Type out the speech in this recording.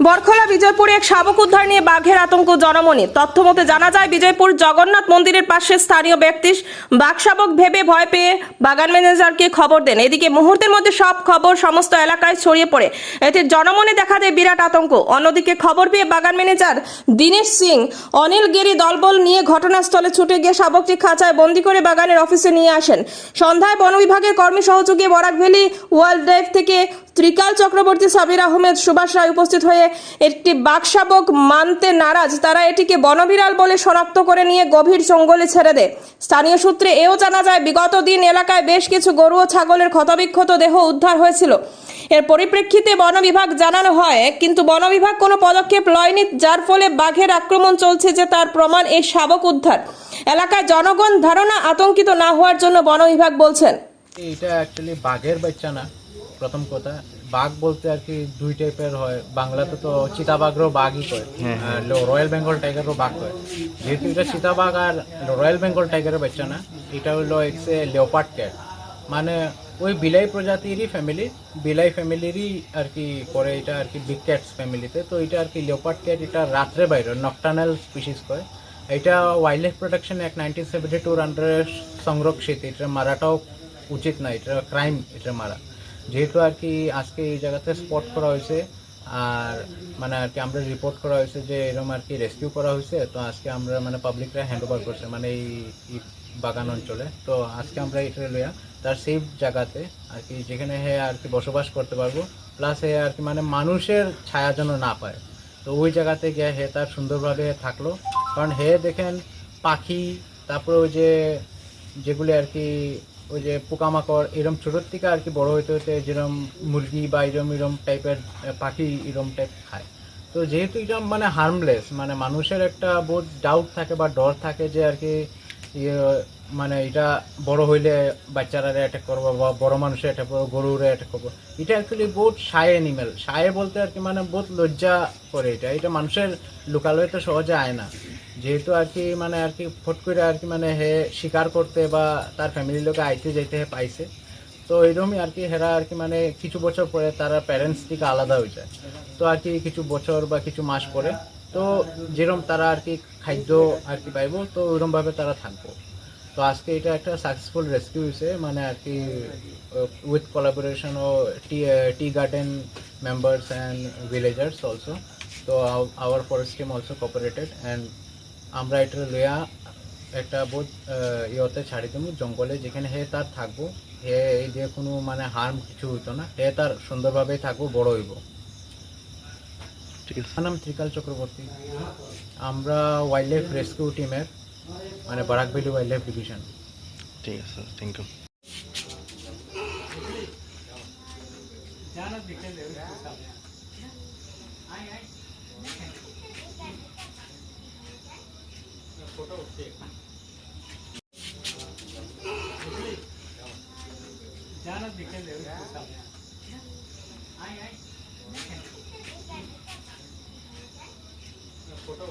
বরখলা বিজয়পুরে এক শাবক উদ্ধার নিয়ে বাঘের আতঙ্ক জনমনে। তথ্য মতে জানা যায়, বিজয়পুর জগন্নাথ মন্দিরের পাশে স্থানীয় ব্যক্তি বাঘ শাবক ভেবে ভয় পেয়ে বাগান ম্যানেজারকে খবর দেন। এদিকে মুহূর্তের মধ্যে সব খবর সমস্ত এলাকায় ছড়িয়ে পড়ে। এতে জনমনে দেখা দেয় বিরাট আতঙ্ক। অন্যদিকে খবর পেয়ে বাগান ম্যানেজার দীনেশ সিং অনিলগিরি দলবল নিয়ে ঘটনাস্থলে ছুটে গিয়ে শাবকটি খাঁচায় বন্দি করে বাগানের অফিসে নিয়ে আসেন। সন্ধ্যায় বন বিভাগের কর্মী সহযোগী বরাক ভ্যালি ওয়াইল্ড লাইফ থেকে ত্রিকাল চক্রবর্তী, সাবির আহমেদ, সুভাষ রায় উপস্থিত হয়ে একটি বাঘ শাবক মানতে নারাজ তারা এটিকে বনবিড়াল বলে শনাক্ত করে নিয়ে গভীর জঙ্গলে ছেড়ে দেয়। স্থানীয় সূত্রে এও জানা যায়, বিগত দিন এলাকায় বেশ কিছু গরু ও ছাগলের ক্ষতবিক্ষত দেহ উদ্ধার হয়েছিল। এর পরিপ্রেক্ষিতে বন বিভাগ জানানো হয়, কিন্তু বন বিভাগ কোনো পদক্ষেপ লয়নি, যার ফলে বাঘের আক্রমণ চলছে যে তার প্রমাণ এই শাবক উদ্ধার। এলাকায় জনগণ ধারণা আতঙ্কিত না হওয়ার জন্য বন বিভাগ বলছেন, এটা অ্যাকচুয়ালি বাঘের বাচ্চা না। প্রথম কথা, বাঘ বলতে আর কি দুই টাইপের হয়। বাংলাতে তো চিতাবাঘরও বাঘই কয়, রয়্যাল বেঙ্গল টাইগারও বাঘ কয়। যেহেতু এটা চিতাবাঘ আর রয়্যাল বেঙ্গল টাইগারের বাচ্চা না, এটা হলো এক্সে লেওপার্ড ক্যাট, মানে ওই বিলাই প্রজাতিরই ফ্যামিলি, বিলাই ফ্যামিলিরই আর কি পরে এটা আর কি বিগ ক্যাটস ফ্যামিলিতে। তো এটা আর কি লেওপার্ড ক্যাট, এটা রাত্রে বাইরে নকটার্নাল স্পিসিস কয়। এটা ওয়াইল্ড লাইফ প্রোটেকশন অ্যাক্ট 1972 আন্ডারে সংরক্ষিত। এটা মারাটাও উচিত না, এটা ক্রাইম এটা মারা। যেহেতু আর কি আজকে এই জায়গাতে স্পট করা হয়েছে, আর মানে আর কি আমরা রিপোর্ট করা হয়েছে যে এরকম আর কি রেস্কিউ করা হয়েছে। তো আজকে আমরা মানে পাবলিকরা হ্যান্ড ওভার করছে মানে এই বাগান অঞ্চলে। তো আজকে আমরা এটা লইয়া তার সেফ জায়গাতে আর কি যেখানে হে আর কি বসবাস করতে পারবো, প্লাস হে আর কি মানে মানুষের ছায়া যেন না পায়। তো ওই জায়গাতে গিয়ে হে তার সুন্দরভাবে থাকলো। কারণ হে দেখেন পাখি, তারপরে ওই যে যেগুলি আর কি ওই যে পোকামাকড় এরম ছোটোর থেকে আর কি বড় হইতে হইতে যেরকম মুরগি বা এরম টাইপের পাখি এরম টাইপ খায়। তো যেহেতু এটা মানে হার্মলেস, মানে মানুষের একটা বহুত ডাউট থাকে বা ডর থাকে যে আর কি মানে এটা বড় হইলে বাচ্চারা অ্যাটাক করবো বা বড় মানুষের অ্যাটাক করবো, গরুরে অ্যাটাক করবো। এটা অ্যাকচুয়ালি বহুত সায় অ্যানিমেল, সায় বলতে আর কি মানে বহুত লজ্জা করে। এটা মানুষের লোকালয়ে তো সহজে আয় না। যেহেতু আর কি মানে আর কি ফট করে আর কি মানে হে শিকার করতে বা তার ফ্যামিলির লোকে আইতে যাইতে পাইছে। তো এইরকমই আর কি হেরা আর কি মানে কিছু বছর পরে তারা প্যারেন্টস থেকে আলাদা হয়ে যায়। তো আর কি কিছু বছর বা কিছু মাস পরে তো যেরকম তারা আর কি খাদ্য আর কি পাইব, তো ওইরকমভাবে তারা থাকবো। তো আজকে এটা একটা সাকসেসফুল রেস্কিউ হয়েছে, মানে আর কি উইথ কোলাবোরেশন ও tea garden members and villagers also. তো our forest team also cooperated, and আমরা এটা লইয়া একটা বহুত ইয়েতে ছাড়ি দেবো জঙ্গলে, যেখানে হে তার থাকবো। হে এই যে কোনো মানে হার্ম কিছু হইতো না, হে তার সুন্দরভাবেই থাকবো, বড় হইব। আমার নাম ত্রিকাল চক্রবর্তী। আমরা ওয়াইল্ড লাইফ রেস্কিউ টিমের মানে Barak valley wild life division. ঠিক আছে স্যার, থ্যাংক ইউ। फोटो